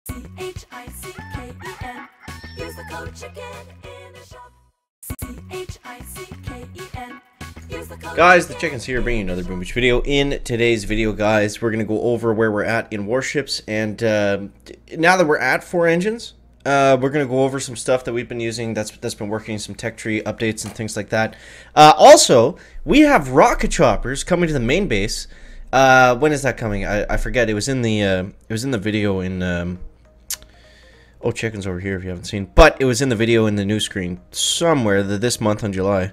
CHICKEN. Use the code CHICKEN in the shop. CHICKEN. Use the code Guys, the Chicken's here bringing you another Boom Beach video. In today's video, guys, we're going to go over where we're at in Warships. And now that we're at 4 engines, we're going to go over some stuff that we've been using that's been working, some tech tree updates and things like that. Also, we have rocket choppers coming to the main base. When is that coming? I forget. It was in the video in oh, Chicken's over here if you haven't seen. But it was in the video in the news screen somewhere this month on July.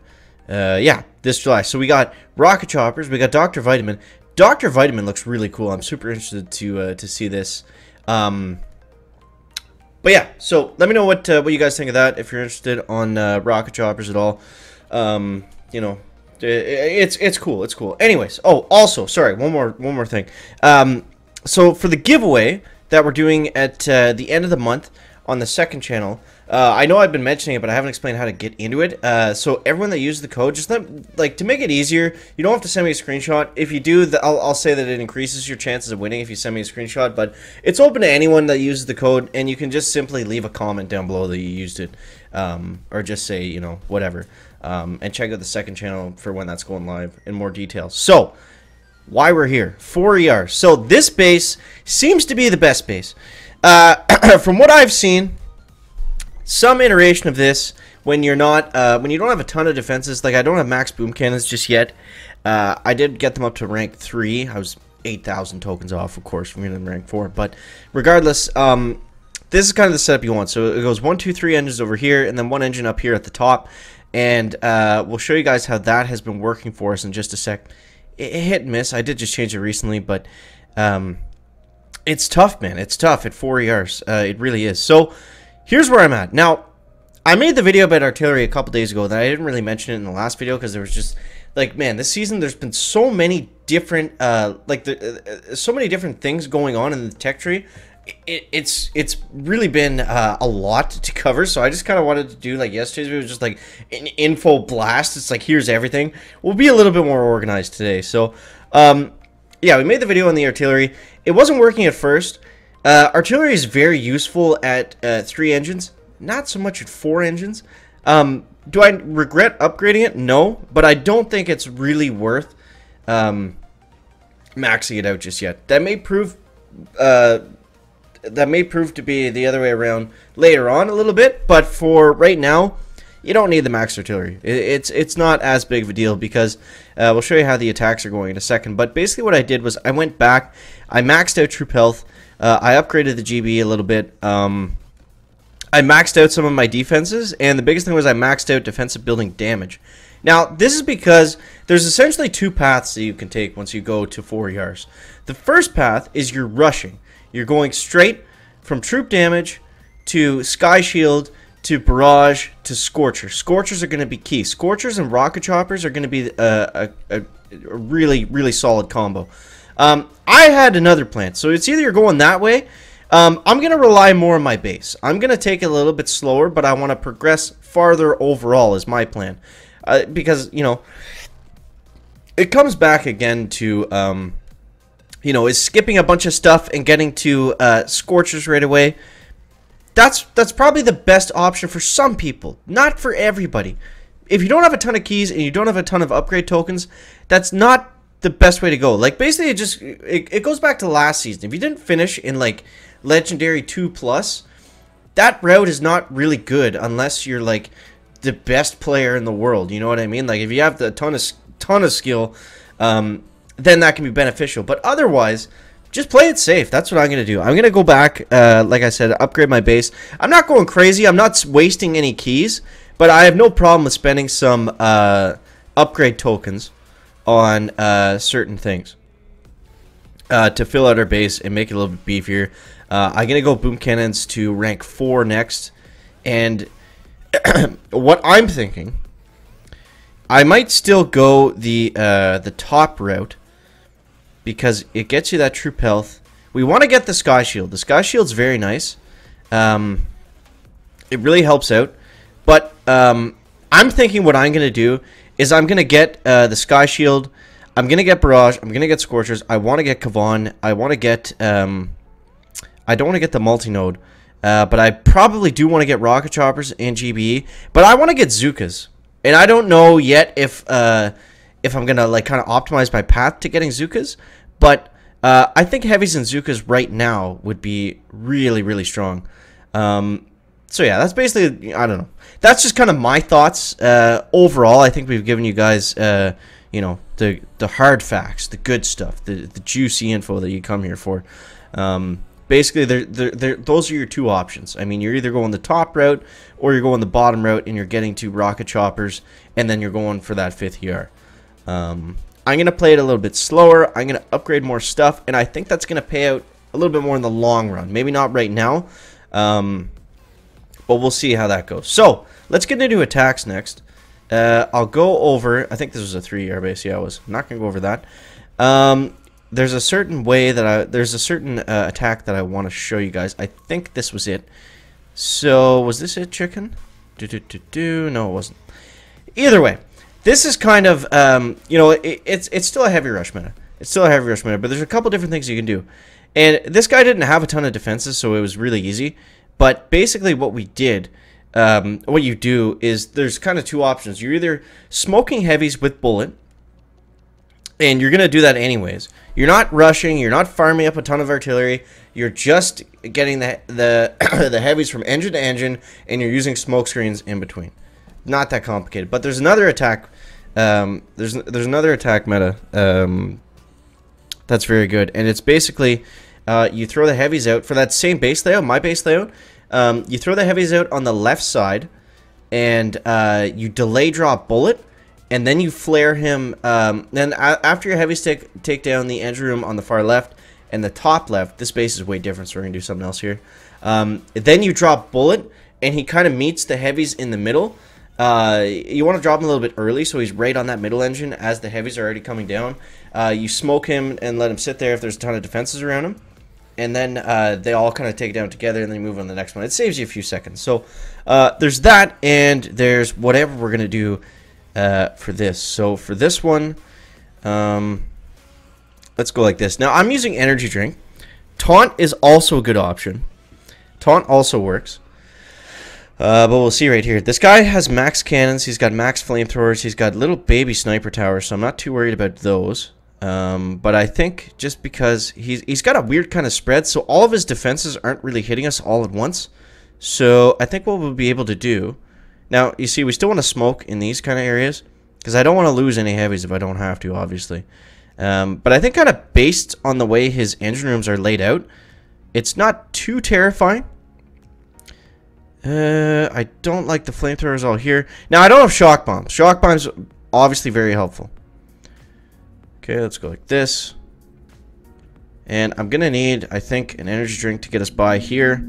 Yeah, this July. So we got rocket choppers. We got Dr. Vitamin. Dr. Vitamin looks really cool. I'm super interested to see this. But yeah, so let me know what you guys think of that. If you're interested on rocket choppers at all, you know, it's cool. It's cool. Anyways, oh, also, sorry, one more thing. So for the giveaway that we're doing at the end of the month on the second channel, I know I've been mentioning it, but I haven't explained how to get into it. So everyone that uses the code, just to make it easier, you don't have to send me a screenshot. If you do, I'll say that it increases your chances of winning if you send me a screenshot. But it's open to anyone that uses the code, and you can just simply leave a comment down below that you used it, or just say, you know, whatever. And check out the second channel for when that's going live in more detail. So why we're here, 4 ER. So this base seems to be the best base. From what I've seen, some iteration of this, when you're not, when you don't have a ton of defenses, like I don't have max boom cannons just yet. I did get them up to rank 3. I was 8,000 tokens off, of course, from getting them rank 4. But regardless, this is kind of the setup you want. So it goes 1, 2, 3 engines over here, and then 1 engine up here at the top. And we'll show you guys how that has been working for us in just a sec. It hit and miss. I did just change it recently, but it's tough, man. It's tough at 4 ERs. It really is. So here's where I'm at. Now, I made the video about artillery a couple days ago that I didn't really mention it in the last video because there was just, like, man, this season there's been so many different, so many different things going on in the tech tree. It's really been a lot to cover, so I just kind of wanted to do, like, yesterday's video was just like an info blast. It's like, here's everything. We'll be a little bit more organized today. So yeah, we made the video on the artillery. It wasn't working at first. Artillery is very useful at 3 engines, not so much at 4 engines. Do I regret upgrading it? No, but I don't think it's really worth maxing it out just yet. That may prove to be the other way around later on a little bit, but for right now, you don't need the max artillery. It's not as big of a deal because we'll show you how the attacks are going in a second. But basically what I did was I went back, I maxed out troop health, I upgraded the GB a little bit, I maxed out some of my defenses, and the biggest thing was I maxed out defensive building damage. Now, this is because there's essentially 2 paths that you can take once you go to 4 ERs. The first path is you're rushing. You're going straight from troop damage to sky shield to barrage to scorcher. Scorchers are going to be key. Scorchers and rocket choppers are going to be a really solid combo. I had another plan, so it's either you're going that way. I'm going to rely more on my base. I'm going to take it a little bit slower, but I want to progress farther overall is my plan. Because, you know, it comes back again to, you know, is skipping a bunch of stuff and getting to scorchers right away. That's probably the best option for some people, not for everybody. If you don't have a ton of keys and you don't have a ton of upgrade tokens, that's not the best way to go. Like, basically, it goes back to last season. If you didn't finish in, like, Legendary 2+, that route is not really good unless you're, like, the best player in the world. You know what I mean? Like, if you have the ton of skill, then that can be beneficial. But otherwise, just play it safe. That's what I'm going to do. I'm going to go back, like I said, upgrade my base. I'm not going crazy. I'm not wasting any keys, but I have no problem with spending some upgrade tokens on certain things to fill out our base and make it a little bit beefier. I'm going to go boom cannons to rank 4 next, and what I'm thinking, I might still go the top route because it gets you that troop health. We want to get the sky shield. The sky shield's very nice. It really helps out. But I'm thinking what I'm going to do is I'm going to get the sky shield. I'm going to get barrage. I'm going to get scorchers. I want to get Kavan. I want to get I don't want to get the multi-node, but I probably do want to get rocket choppers and GBE, but I want to get Zookas. And I don't know yet if I'm going to like kind of optimize my path to getting Zookas, but I think heavies and Zookas right now would be really, really strong. So yeah, that's basically, I don't know. That's just kind of my thoughts. Overall, I think we've given you guys, you know, the hard facts, the good stuff, the juicy info that you come here for. Basically, those are your two options. I mean, you're either going the top route or you're going the bottom route, and you're getting to rocket choppers, and then you're going for that 5th ER. I'm going to play it a little bit slower. I'm going to upgrade more stuff, and I think that's going to pay out a little bit more in the long run. Maybe not right now, but we'll see how that goes. So, let's get into attacks next. I'll go over, I think this was a 3 ER base. Yeah, I was not going to go over that. There's a certain way that there's a certain attack that I want to show you guys. I think this was it. So, was this it, chicken? No, it wasn't. Either way, this is kind of, you know, it's still a heavy rush meta. It's still a heavy rush meta, but there's a couple different things you can do. And this guy didn't have a ton of defenses, so it was really easy. But basically what we did, what you do is there's kind of two options. You're either smoking heavies with bullet, and you're going to do that anyways. You're not rushing, you're not farming up a ton of artillery, you're just getting the the heavies from engine to engine, and you're using smoke screens in between. Not that complicated. But there's another attack, there's another attack meta that's very good, and it's basically you throw the heavies out for that same base layout, my base layout. You throw the heavies out on the left side, and you delay drop bullet, and then you flare him. Then after your heavies take down the engine room on the far left and the top left, this base is way different, so we're gonna do something else here. Then you drop bullet, and he kind of meets the heavies in the middle. You want to drop him a little bit early, so he's right on that middle engine as the heavies are already coming down. You smoke him and let him sit there if there's a ton of defenses around him. And then they all kind of take it down together, and then you move on to the next one. It saves you a few seconds. So there's that, and there's whatever we're going to do for this. So for this one, let's go like this. Now, I'm using energy drink. Taunt is also a good option. Taunt also works. But we'll see right here. This guy has max cannons. He's got max flamethrowers. He's got little baby sniper towers, so I'm not too worried about those. But I think just because he's got a weird kind of spread, so all of his defenses aren't really hitting us all at once. So I think what we'll be able to do... Now, you see, we still want to smoke in these kind of areas, because I don't want to lose any heavies if I don't have to, obviously. But I think kind of based on the way his engine rooms are laid out, it's not too terrifying. I don't like the flamethrowers all here. Now, I don't have shock bombs. Shock bombs obviously very helpful. Okay, let's go like this. And I'm going to need, I think, an energy drink to get us by here.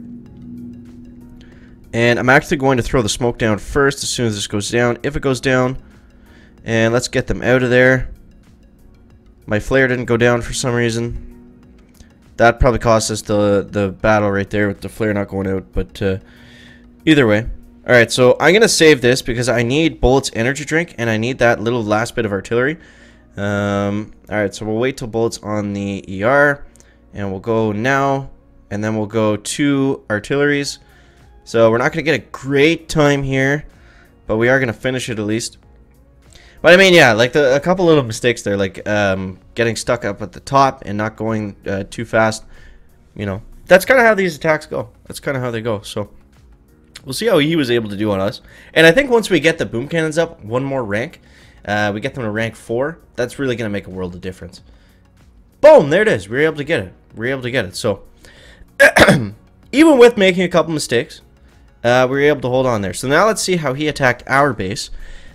And I'm actually going to throw the smoke down first as soon as this goes down, if it goes down. And let's get them out of there. My flare didn't go down for some reason. That probably cost us the battle right there with the flare not going out, but either way. Alright, so I'm going to save this because I need Bullet's energy drink, and I need that little last bit of artillery. Alright, so we'll wait till Bullet's on the ER, and we'll go now, and then we'll go to artilleries. So we're not going to get a great time here, but we are going to finish it at least. But I mean, yeah, like a couple little mistakes there, like getting stuck up at the top and not going too fast. You know, that's kind of how these attacks go. That's kind of how they go. So we'll see how he was able to do on us. And I think once we get the boom cannons up one more rank, we get them to rank 4, that's really going to make a world of difference. Boom, there it is. We were able to get it. We were able to get it. So even with making a couple mistakes, we were able to hold on there. So now let's see how he attacked our base.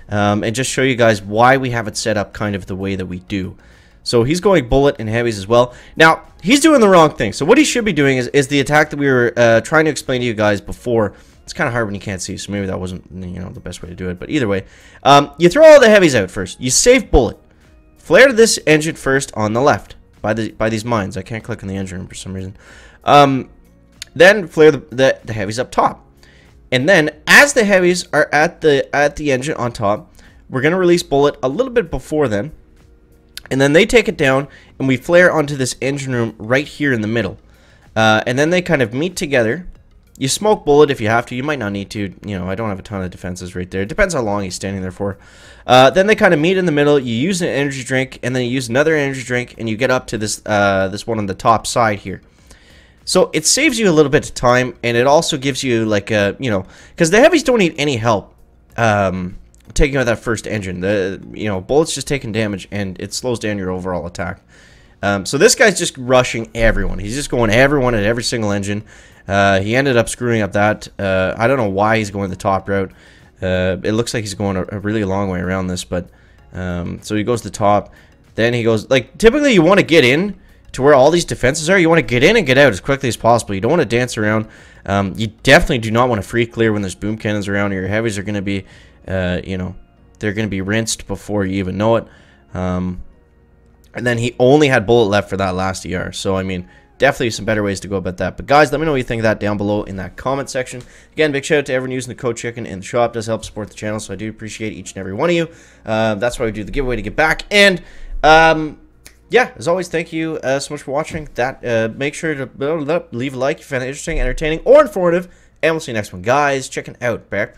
And just show you guys why we have it set up kind of the way that we do. So he's going bullet and heavies as well. Now, he's doing the wrong thing. So what he should be doing is the attack that we were trying to explain to you guys before. It's kind of hard when you can't see, so maybe that wasn't, you know, the best way to do it. But either way, you throw all the heavies out first. You save bullet. Flare to this engine first on the left by these mines. I can't click on the engine room for some reason. Then flare the heavies up top. And then, as the heavies are at the engine on top, we're going to release bullet a little bit before then. And then they take it down, and we flare onto this engine room right here in the middle. And then they kind of meet together. You smoke bullet if you have to. You might not need to. You know, I don't have a ton of defenses right there. It depends how long he's standing there for. Then they kind of meet in the middle. You use an energy drink, and then you use another energy drink, and you get up to this this one on the top side here. So it saves you a little bit of time, and it also gives you like a, you know, because the heavies don't need any help taking out that first engine. The, you know, bullets just taking damage, and it slows down your overall attack. So this guy's just rushing everyone. He's just going everyone at every single engine. He ended up screwing up that. I don't know why he's going the top route. It looks like he's going a really long way around this, but so he goes to the top. Then he goes, like, typically you want to get in to where all these defenses are. You want to get in and get out as quickly as possible. You don't want to dance around. You definitely do not want to free clear when there's boom cannons around, or your heavies are going to be, you know, they're going to be rinsed before you even know it. And then he only had bullet left for that last ER. So, I mean, definitely some better ways to go about that. But, guys, let me know what you think of that down below in that comment section. Again, big shout out to everyone using the code CHICKEN in the shop. It does help support the channel, so I do appreciate each and every one of you. That's why we do the giveaway to get back. And, yeah, as always, thank you so much for watching. That make sure to leave a like if you found it interesting, entertaining, or informative. And we'll see you next one, guys. Checking out. Back.